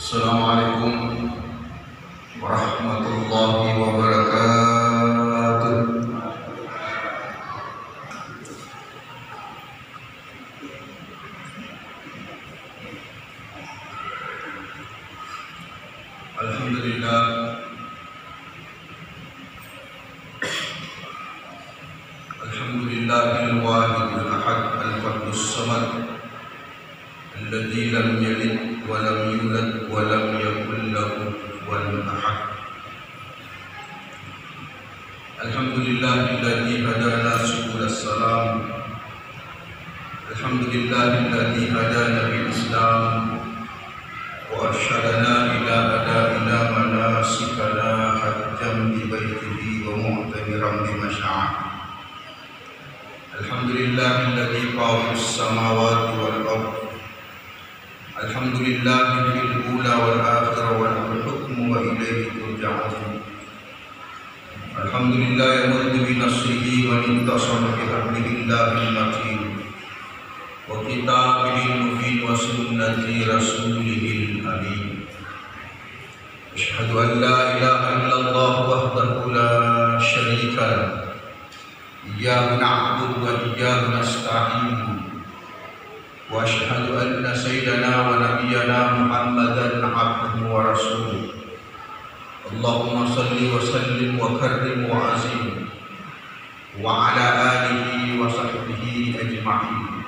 Assalamualaikum warahmatullahi wabarakatuh. Alhamdulillah, alhamdulillahil wahidil ahad al-fardus samad alladzi lam yalid wa lam yulad wa lam yakul lahu kufuwan ahad. Alhamdulillahilladzi hadana subulas salam. Alhamdulillahilladzi hadana bil Islam wa arsyadana ila adaina manasikana hajjam bi baitihi wa mu'tamiran bi masya'ah. Alhamdulillahilladzi qawwis samawati wal ardh. Alhamdulillahi fil ula wal akhirah wal hukmu wa ilayhi turja'un. Alhamdulillah yamuddu bi nasrihi wa intasara bi hablillahil matin wa kitabihil mubin wa sunnati rasulihil amin. Asyhadu an la ilaha illallah wahdahu la syarika lahu. Iyyahu na'budu wa iyyahu nasta'in. Wa asyhadu anna sayyidana wa nabiyyana Muhammadan abduhu wa rasuluh. Allahumma salli wa sallim wa karrim wa azim wa ala alihi wa sahbihi ajma'in.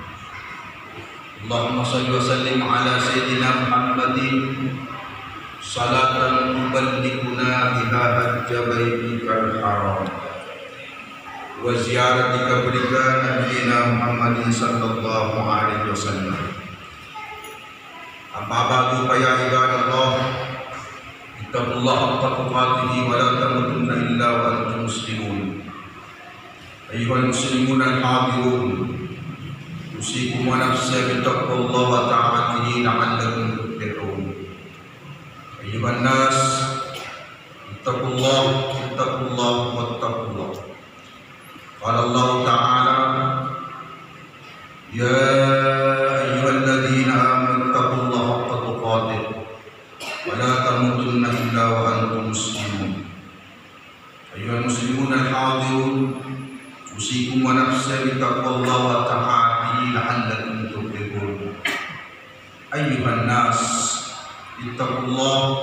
Allahumma salli wa sallim ala sayyidina Muhammadin salatan tuballighuna biha hajja baitikal haram wa ziyaratika bika nabiyina Muhammadin sallallahu alaihi wasallam. Amma ba'du fa ya ibadallah, ittaqullaha haqqa tuqatih wa la tamutunna illa wa antum muslimun. Ayyuhal muslimun al-hadirun, usikum wa nafsi bi taqwallahi wa ta'atihi la'allakum tuflihun. Ayyuhan nas, ittaqullaha wattaqullah. Qala Allah Ta'ala, ya ayyuhalladzina amanu taqullaha haqqa tuqatih wa la tamutunna illa wa antum muslimun. Ayyuhal muslimun al-hadirun, usikum wa nafsi bi taqwallahi wa ta'atihi la'allakum tuflihun. Ayyuhan nas, ittaqullah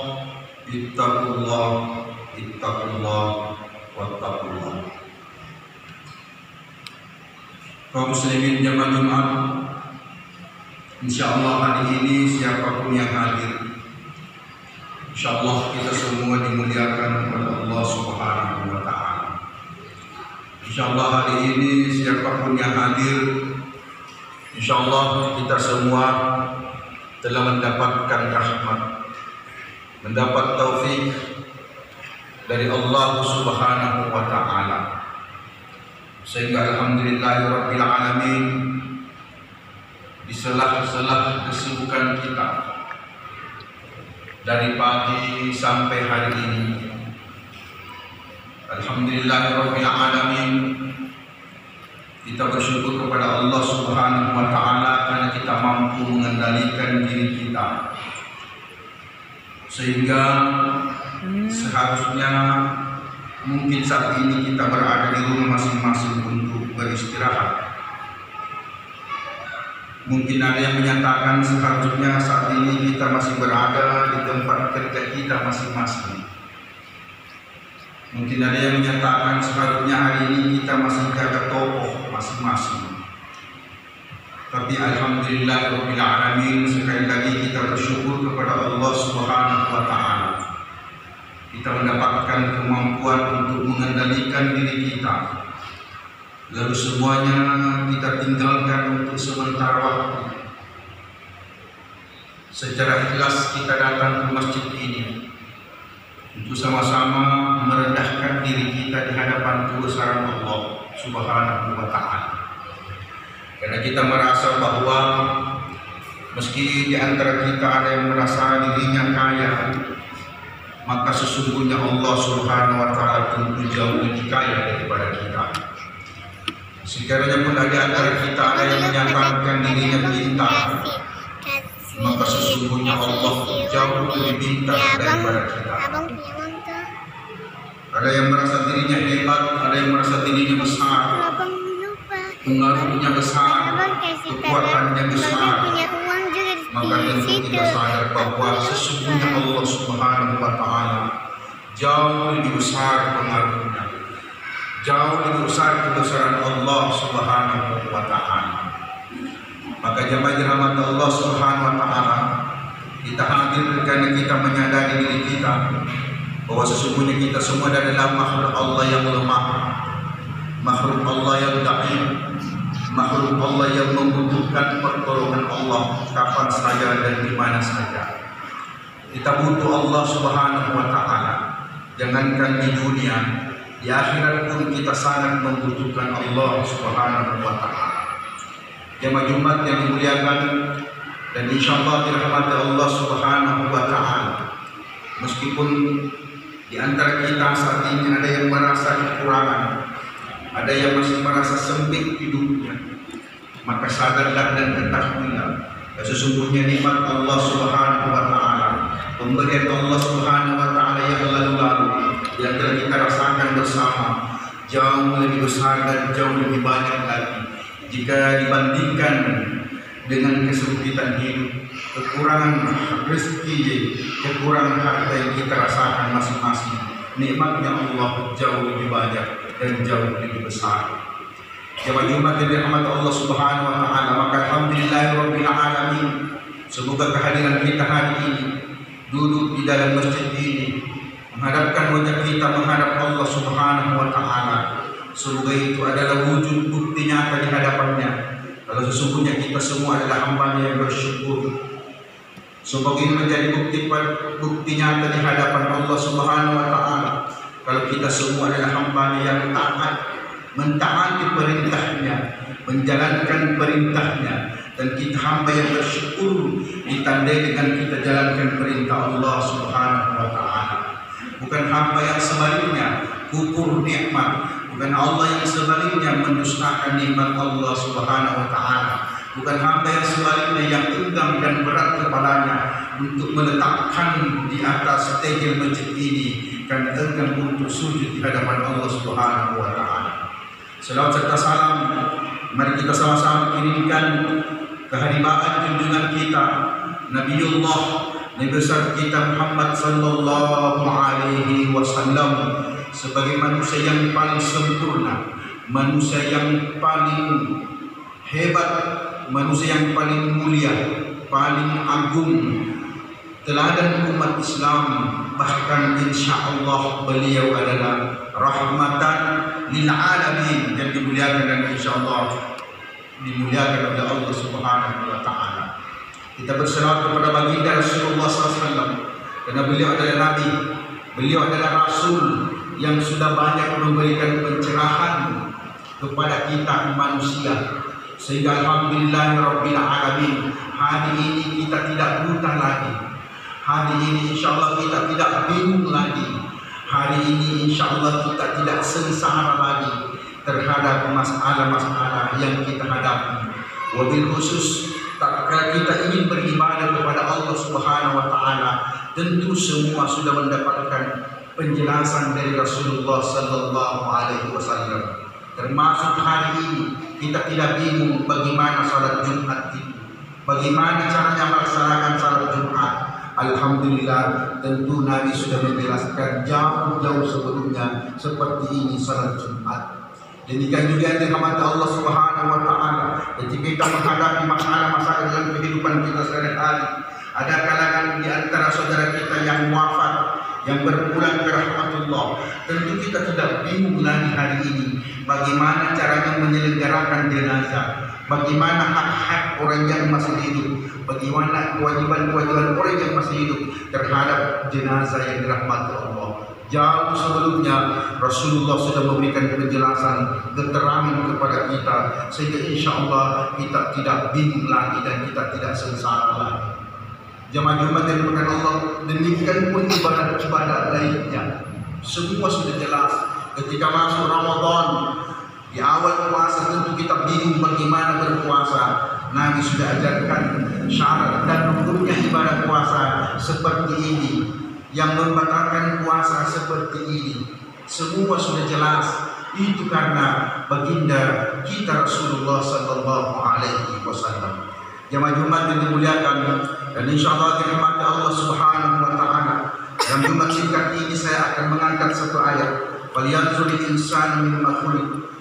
wattaqullah. Kaum muslimin jamaah Jumat, insyaallah hari ini siapapun yang hadir, insyaallah kita semua dimuliakan oleh Allah Subhanahu wa Ta'ala. Insyaallah hari ini siapapun yang hadir, insyaallah kita semua telah mendapatkan rahmat, mendapat taufik dari Allah Subhanahu wa Ta'ala. Sehingga alhamdulillahirabbil alamin, di sela-sela kesibukan kita dari pagi sampai hari ini, alhamdulillahirabbil alamin, kita bersyukur kepada Allah Subhanahu wa Ta'ala karena kita mampu mengendalikan diri kita, sehingga seharusnya mungkin saat ini kita berada di rumah masing-masing untuk beristirahat. Mungkin ada yang menyatakan seharusnya saat ini kita masih berada di tempat kerja kita masing-masing. Mungkin ada yang menyatakan seharusnya hari ini kita masih jaga toko masing-masing. Tapi alhamdulillahirabbil alamin, sekali lagi kita bersyukur kepada Allah Subhanahu wa Ta'ala. Kita mendapatkan kemampuan untuk mengendalikan diri kita. Lalu semuanya kita tinggalkan untuk sementara waktu. Secara ikhlas kita datang ke masjid ini untuk sama-sama merendahkan diri kita di hadapan kebesaran Allah Subhanahu wa Ta'ala. Karena kita merasa bahwa meski di antara kita ada yang merasa dirinya kaya, maka sesungguhnya Allah Subhanahu wa Ta'ala tentu jauh lebih kaya daripada kita. Sekiranya pun ada antara kita ada yang menyatakan dirinya pintar, maka sesungguhnya Allah jauh lebih pintar daripada kita. Ada yang merasa dirinya hebat, ada yang merasa dirinya besar, pengaruhnya besar, kekuatannya besar. Maka tentu kita sadar bahwa sesungguhnya Allah Subhanahu wa Ta'ala jauh lebih besar pengaruhnya, jauh lebih besar kebesaran Allah Subhanahu wa Ta'ala. Maka jemaah dirahmati Allah Subhanahu wa Ta'ala, kita hadir karena kita menyadari diri kita bahwa sesungguhnya kita semua adalah makhluk Allah yang lemah, makhluk Allah yang dhaif, makhluk Allah yang membutuhkan pertolongan Allah kapan saja dan di mana saja. Kita butuh Allah Subhanahu wa Ta'ala. Jangankan di dunia, di akhirat pun kita sangat membutuhkan Allah Subhanahu wa Ta'ala. Jemaah Jumat yang dimuliakan dan insyaallah dirahmati Allah Subhanahu wa Ta'ala. Meskipun di antara kita saat ini ada yang merasa kekurangan, ada yang masih merasa sempit hidupnya, maka sadarlah dan ketahuilah sesungguhnya nikmat Allah Subhanahu wa Ta'ala, pemberian Allah Subhanahu wa Ta'ala yang lalu-lalu yang telah kita rasakan bersama jauh lebih besar dan jauh lebih banyak lagi jika dibandingkan dengan kesempitan hidup, kekurangan rezeki, kekurangan harta yang kita rasakan masing-masing. Nikmatnya Allah jauh lebih banyak dan jauh lebih besar. Jemaah Jumat yang dirahmati Allah Subhanahu wa Ta'ala, maka alhamdulillahirabbil alamin. Semoga kehadiran kita hari ini duduk di dalam masjid ini, menghadapkan wajah kita menghadap Allah Subhanahu wa Ta'ala. Semoga itu adalah wujud bukti nyata di hadapannya kalau sesungguhnya kita semua adalah hamba-Nya yang bersyukur. Semoga ini menjadi bukti nyata di hadapan Allah Subhanahu wa Ta'ala kalau kita semua adalah hamba-Nya yang taat, mentaati perintahnya, menjalankan perintahnya, dan kita hamba yang bersyukur ditandai dengan kita jalankan perintah Allah Subhanahu wa Ta'ala. Bukan hamba yang sebaliknya kufur nikmat, bukan Allah yang sebaliknya mendustakan nikmat Allah Subhanahu wa Ta'ala, bukan hamba yang sebaliknya yang enggan dan berat kepalanya untuk meletakkan di atas tegel masjid ini dan enggan untuk sujud di hadapan Allah Subhanahu wa Ta'ala. Selawat serta salam mari kita sama-sama kirimkan keharibaan junjungan kita Nabiullah, Nabi besar kita Muhammad sallallahu alaihi wasallam sebagai manusia yang paling sempurna, manusia yang paling hebat, manusia yang paling mulia, paling agung, teladan umat Islam. Bahkan insyaallah beliau adalah rahmatan lil alamin yang dimuliakan dan insyaallah dimuliakan oleh Allah Subhanahu wa Ta'ala. Kita berselawat kepada baginda Rasulullah SAW karena beliau adalah nabi, beliau adalah rasul yang sudah banyak memberikan pencerahan kepada kita manusia, sehingga alhamdulillahirabbil alamin hari ini kita tidak buta lagi. Hari ini insyaallah kita tidak bingung lagi. Hari ini insyaallah kita tidak sengsara lagi terhadap masalah-masalah yang kita hadapi. Wabil khusus tatkala kita ingin beribadah kepada Allah Subhanahu wa Ta'ala, tentu semua sudah mendapatkan penjelasan dari Rasulullah sallallahu alaihi wasallam. Termasuk hari ini kita tidak bingung bagaimana salat Jumat itu, bagaimana caranya melaksanakan salat Jumat. Alhamdulillah, tentu Nabi sudah menjelaskan jauh-jauh sebelumnya seperti ini salat Jumat. Demikian juga dirahmati Allah Subhanahu wa Ta'ala ketika kita menghadapi masalah-masalah dalam kehidupan kita sehari-hari. Ada kalangan di antara saudara kita yang wafat, yang berpulang ke rahmatullah. Tentu kita tidak bingung lagi hari ini bagaimana caranya menyelenggarakan jenazah, bagaimana hak-hak orang yang masih hidup, bagaimana kewajiban-kewajiban orang yang masih hidup terhadap jenazah yang dirahmati Allah. Jauh sebelumnya Rasulullah sudah memberikan penjelasan, keterangan kepada kita, sehingga insyaallah kita tidak bingung lagi dan kita tidak sengsara lagi. Jemaah Jumat yang dimuliakan Allah, demikian pun ibadah-ibadah lainnya semua sudah jelas. Ketika masuk Ramadan, di awal puasa tentu kita bingung bagaimana berpuasa. Nabi sudah ajarkan syarat dan rukunnya ibadah puasa seperti ini, yang membatalkan puasa seperti ini. Semua sudah jelas. Itu karena baginda kita Rasulullah Sallallahu Alaihi Wasallam. Jamaah Jumat yang dimuliakan dan insya Allah dirahmati Allah Subhanahu Wa Taala. Dalam Jumat singkat ini saya akan mengangkat satu ayat. Falyanzuril insanu mimma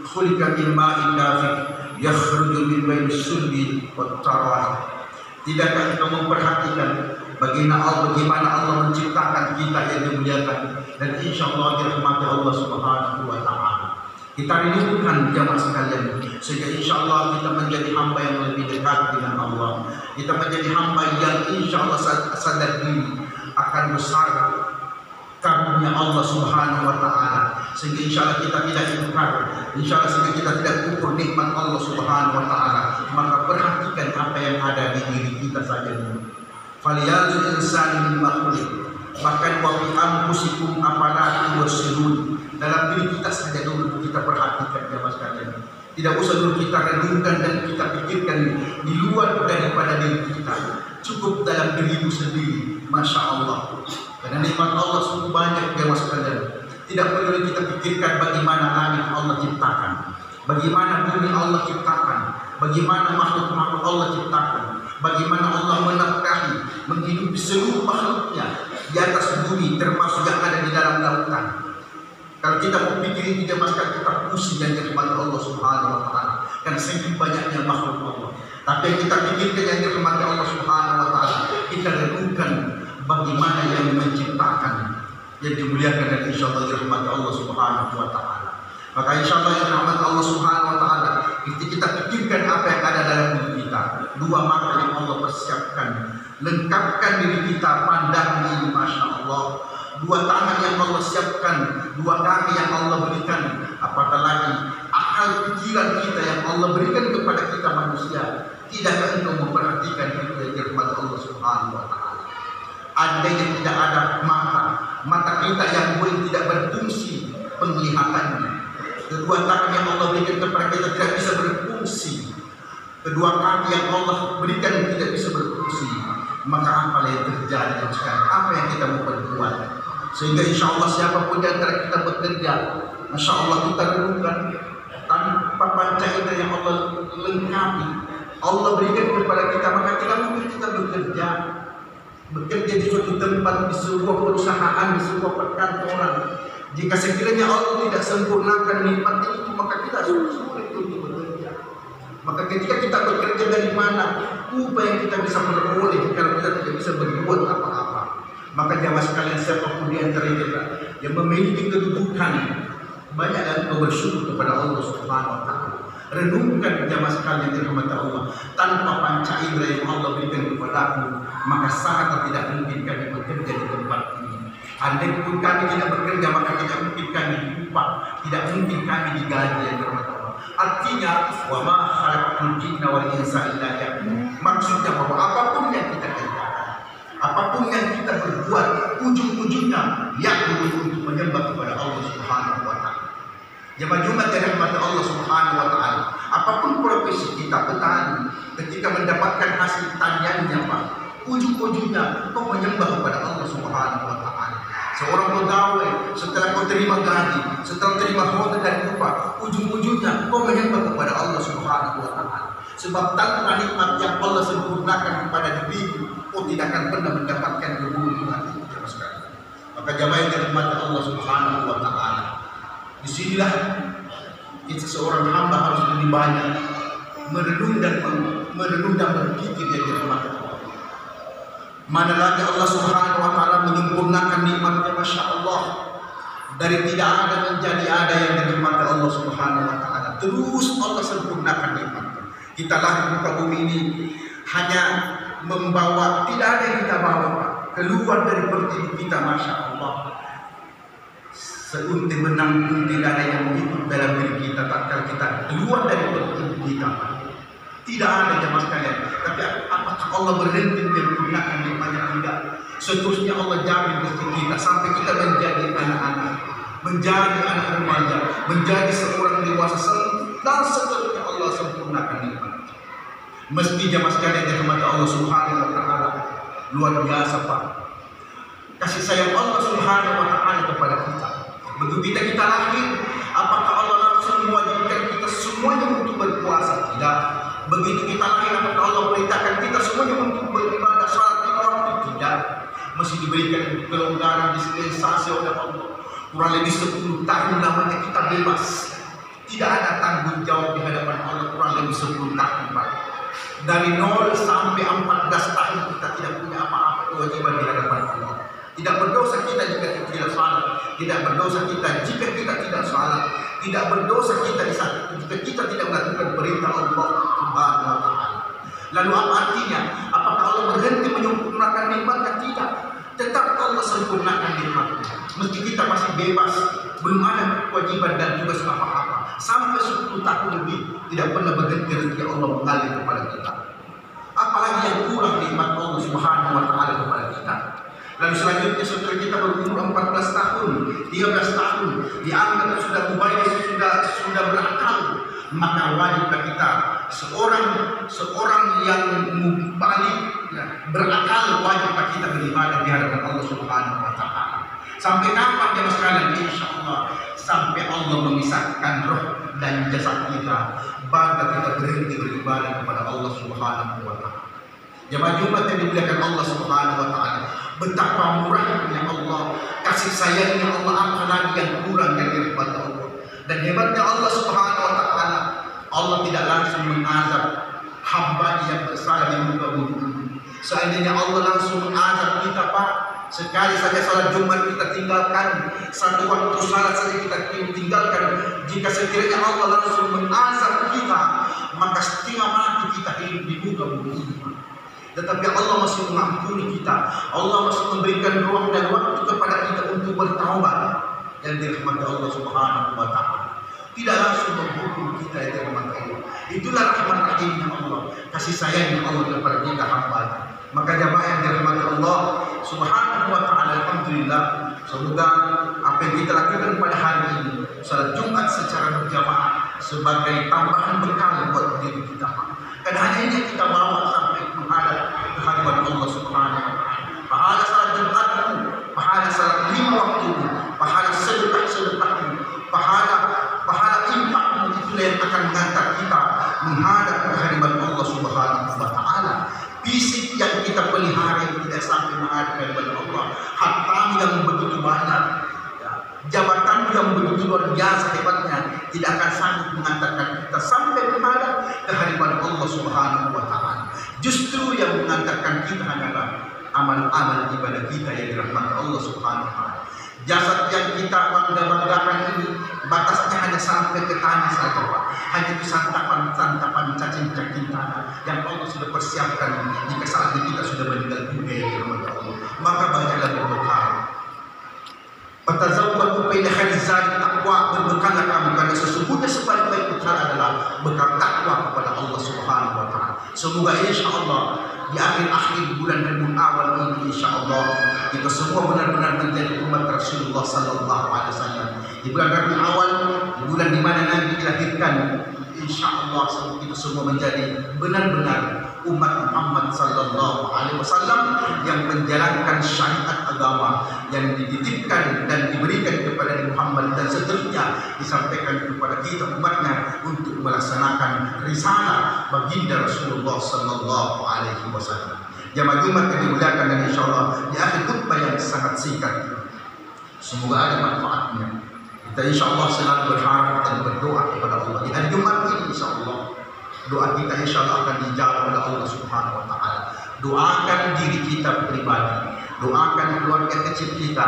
khuliqa min ma'in dafiq yakhruju min baini sulbi wat tara'ib. Tidakkah kamu memperhatikan bagaimana Allah menciptakan kita yang dimuliakan, dan insya Allah dirahmati Allah Subhanahu Wa Taala. Kita rindukan jamaah sekalian, sehingga insya Allah kita menjadi hamba yang lebih dekat dengan Allah. Kita menjadi hamba yang insya Allah sadar diri akan besar karunia Allah Subhanahu Wa Taala, sehingga insya Allah kita tidak ingkar, insya Allah sehingga kita tidak ukur nikmat Allah Subhanahu Wa Taala. Maka perhatikan apa yang ada di diri kita saja dulu. Falyanzur insanu mimma khuliq, bahkan wa fi anfusikum afala tubsirun. Dalam diri kita saja dulu kita perhatikan jamaah sekalian. Tidak usah dulu kita renungkan dan kita pikirkan di luar daripada diri kita. Cukup dalam dirimu sendiri. Masya Allah. Karena nikmat Allah sungguh banyak jamaah sekalian. Tidak perlu kita pikirkan bagaimana langit Allah ciptakan, bagaimana bumi Allah ciptakan, bagaimana makhluk-makhluk Allah ciptakan, bagaimana Allah menafkahi, menghidupi seluruh makhluknya di atas bumi, termasuk yang ada di dalam lautan. Kalau kita mau pikirin tidak masalah, kita pusing yang dirahmati Allah Subhanahu Wa Taala. Karena saking banyaknya makhluk Allah. Tapi yang kita pikirkan yang dirahmati Allah Subhanahu Wa Taala, kita renungkan bagaimana yang menciptakan, yang dimuliakan, dan insya Allah dirahmati Allah Subhanahu Wa Taala. Maka insya Allah yang dirahmati Allah Subhanahu Wa Taala, itu kita pikirkan apa yang ada dalam diri kita. Dua mata yang Allah persiapkan, lengkapkan diri kita pandang ini, masya Allah. Dua tangan yang Allah siapkan, dua kaki yang Allah berikan, apatah lagi akal pikiran kita yang Allah berikan kepada kita manusia. Tidakkah engkau memperhatikan itu yang dirahmati Allah Subhanahu Wa Taala? Andainya tidak ada mata kita yang boleh tidak berfungsi penglihatannya, kedua tangan yang Allah berikan kepada kita tidak bisa berfungsi, kedua kaki yang Allah berikan tidak bisa berfungsi, maka apa yang terjadi sekarang? Apa yang kita mau perbuat? Sehingga insya Allah siapapun di antara kita bekerja, masya Allah kita renungkan tanpa panca indera yang Allah lengkapi, Allah berikan kepada kita, maka tidak mungkin kita bekerja di suatu tempat, di sebuah perusahaan, di sebuah perkantoran. Jika sekiranya Allah tidak sempurnakan nikmat itu, maka kita sulit untuk bekerja. Maka ketika kita bekerja, dari mana upah yang kita bisa peroleh kalau kita tidak bisa berbuat apa-apa? Maka jamaah sekalian, siapapun di antara kita yang memiliki kedudukan, banyak dan bersyukur kepada Allah Subhanahu Wa Taala. Renungkan jamaah sekalian dirahmati Allah, tanpa panca indera yang Allah berikan kepadamu, maka sangat tidak mungkin kami bekerja di tempat ini. Andai pun kami tidak bekerja, maka tidak mungkin kami diupah, tidak mungkin kami digaji yang dirahmati Allah. Artinya, wa ma khalaqtul jinna wal insa illa liya'budun. Maksudnya bahwa apapun yang kita kerjakan, apapun yang kita berbuat, ujung-ujungnya yakni untuk menyembah kepada Allah Subhanahu Wa Taala. Jemaah Jumat yang dirahmati Allah Subhanahu Wa Taala, apapun profesi kita, petani, ketika mendapatkan hasil taniannya, Pak, ujung-ujungnya kau menyembah kepada Allah Subhanahu Wa Taala. Seorang pegawai, setelah kau terima gaji, setelah terima honor dan upah, ujung-ujungnya kau menyembah kepada Allah Subhanahu Wa Taala. Sebab tanpa nikmat yang Allah sempurnakan kepada dirimu, kau tidak akan pernah mendapatkan kebutuhan itu. Maka jamaah yang dirahmati Allah Subhanahu Wa Taala, disinilah kita seorang hamba harus lebih banyak merenung dan berpikir yang dirahmati Allah. Mana lagi Allah Subhanahu Wa Taala menyempurnakan nikmatnya, masya Allah, dari tidak ada menjadi ada yang dirahmati Allah Subhanahu Wa Taala. Terus Allah sempurnakan nikmatnya. Kita lahir muka bumi ini hanya membawa, tidak ada yang kita bawa, Pak. Keluar dari perut kita, masya Allah, seunti benang pun tidak ada yang ikut dalam diri kita tatkala kita keluar dari perut kita, Pak. Tidak ada jamaah sekalian. Tapi apakah Allah berhenti menyempurnakan nikmatnya? Tidak. Seterusnya Allah jamin rezeki kita sampai kita menjadi anak-anak, menjadi anak remaja, menjadi seorang dewasa, dan seterusnya Allah sempurnakan nikmat. Meski jamaah sekalian dirahmati Allah Subhanahu wa taala, luar biasa Pak kasih sayang Allah Subhanahu wa taala kepada kita. Begitu kita lahir, apakah Allah langsung mewajibkan kita semuanya untuk berpuasa? Tidak. Begitu kita lahir, apakah Allah perintahkan kita semuanya untuk beribadah salat lima waktu? Tidak. Masih diberikan kelonggaran, dispensasi oleh Allah. Kurang lebih 10 tahun namanya kita bebas. Tidak ada tanggung jawab di hadapan Allah, kurang lebih 10 tahun Pak. Dari 0 sampai 14 tahun kita tidak punya apa-apa kewajiban di hadapan Allah. Tidak berdosa kita jika kita tidak salat. Tidak berdosa kita jika kita tidak salat. Tidak berdosa kita jika kita tidak melakukan perintah Allah Subhanahu wa taala. Lalu apa artinya? Apakah Allah berhenti menyempurnakan nikmatnya? Tidak. Tetap Allah sempurnakan nikmatnya. Meski kita masih bebas, belum ada kewajiban dan tugas apa-apa. Sampai 10 tahun lebih tidak pernah berhenti rezeki Allah mengalir kepada kita. Apalagi yang kurang nikmat Allah Subhanahu wa taala kepada kita. Lalu selanjutnya setelah kita berumur 14 tahun, 13 tahun, dianggap sudah mubayyih, sudah berakal, maka wajib kita seorang yang mubayyih berakal, wajib kita beribadah di hadapan Allah Subhanahu wa taala. Sampai kapan jemaah sekalian? Insyaallah sampai Allah memisahkan roh dan jasad kita, baru kita berhenti beribadah kepada Allah Subhanahu wa taala. Jemaah Jumat yang dimuliakan Allah Subhanahu wa taala, betapa murahnya Allah, kasih sayangnya Allah, apalagi yang kurang dari rahmat Allah. Dan hebatnya Allah Subhanahu wa taala, Allah tidak langsung mengazab hamba yang bersalah di muka bumi. Seandainya Allah langsung mengazab kita Pak, sekali saja salat Jumat kita tinggalkan, satu waktu salat saja kita tinggalkan, jika sekiranya Allah langsung mengazab kita, maka setengah mati kita hidup di muka bumi. Tetapi Allah masih mengampuni kita, Allah masih memberikan ruang dan waktu kepada kita untuk bertaubat dan dirahmati Allah Subhanahu wa taala. Tidak langsung menghukum kita, yang dirahmati Allah. Itulah rahmat rahimnya Allah, kasih sayangnya Allah kepada kita hamba. Maka jamaah yang dirahmati Allah Subhanahu wa taala, alhamdulillah, semoga apa yang kita lakukan pada hari ini, salat Jumat secara berjamaah, sebagai tambahan bekal buat diri kita. Dan hanya ini kita bawa sampai menghadap kehadiran Allah Subhanahu wa taala. Pahala salat Jumatmu, pahala salat 5 waktu, pahala sedekah-sedekahmu, pahala infakmu, itulah yang akan mengantar kita menghadap kehadiran Allah Subhanahu wa taala. Fisik yang kita pelihara tidak sampai menghadap kehadiran Allah, harta yang begitu banyak, jabatan yang begitu luar biasa hebatnya, tidak akan sanggup mengantarkan kita sampai menghadap kehadiran Allah Subhanahu wa taala. Justru yang mengantarkan kita adalah amal-amal ibadah kita yang dirahmati Allah Subhanahu wa taala. Jasad yang kita bangga-banggakan ini batasnya hanya sampai ke tanah saja Pak. Hanya itu santapan cacing-cacing tanah yang Allah sudah persiapkan jika saatnya kita sudah meninggal dunia yang dirahmati Allah. Maka banyaklah berbekal. Fatazawwadu fa inna khairaz zadi taqwa, berbekallah kamu karena sesungguhnya sebaik-baik bekal adalah bekal takwa kepada Allah Subhanahu wa taala. Semoga insyaallah di akhir bulan Rabiul Awal ini insyaallah kita semua benar-benar menjadi umat Rasulullah sallallahu alaihi wasallam. Di bulan Rabiul Awal, di bulan di mana Nabi dilahirkan, insyaallah kita semua menjadi benar-benar umat Muhammad sallallahu alaihi wasallam yang menjalankan syariat agama yang dititipkan dan diberikan kepada Muhammad dan seterusnya disampaikan kepada kita umatnya untuk melaksanakan risalah baginda Rasulullah sallallahu alaihi wasallam. Jamaah Jumat yang dimuliakan dan insyaallah di akhir khutbah yang sangat singkat, semoga ada manfaatnya. Kita insyaallah selalu berharap dan berdoa kepada Allah di hari Jumat ini, insyaallah doa kita insyaallah akan dijawab oleh Allah Subhanahu wa taala. Doakan diri kita pribadi, doakan keluarga kecil kita,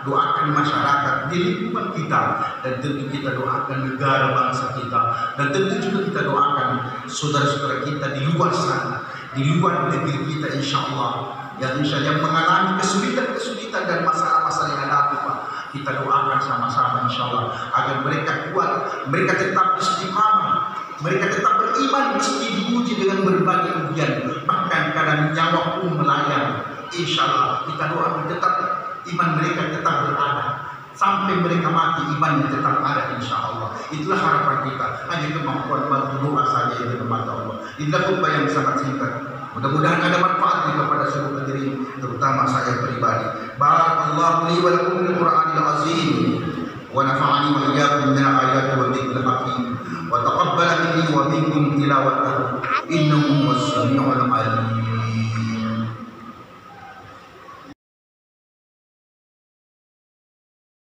doakan masyarakat di lingkungan kita, dan tentu kita doakan negara bangsa kita, dan tentu juga kita doakan saudara-saudara kita di luar sana, di luar negeri kita insyaallah yang mengalami kesulitan dan masalah-masalah yang ada Pak. Kita doakan sama-sama insyaallah agar mereka kuat, mereka tetap istiqamah, mereka tetap beriman meski diuji dengan berbagai ujian, bahkan kadang nyawa pun melayang. Insyaallah kita doakan tetap iman mereka tetap berada, sampai mereka mati imannya tetap ada, insya Allah. Itulah harapan kita. Hanya kemampuan bantu doa saja yang kita Allah. Inilah khutbah yang sangat singkat. Mudah-mudahan ada manfaat kepada seluruh hadirin, terutama saya pribadi. Barakallahu li wa lakum bil Qur'anil azim wa nafa'ani wa iyyakum min ayati wa dhikril hakim wa taqabbala minni wa minkum tilawatahu innahu was-sami'ul 'alim.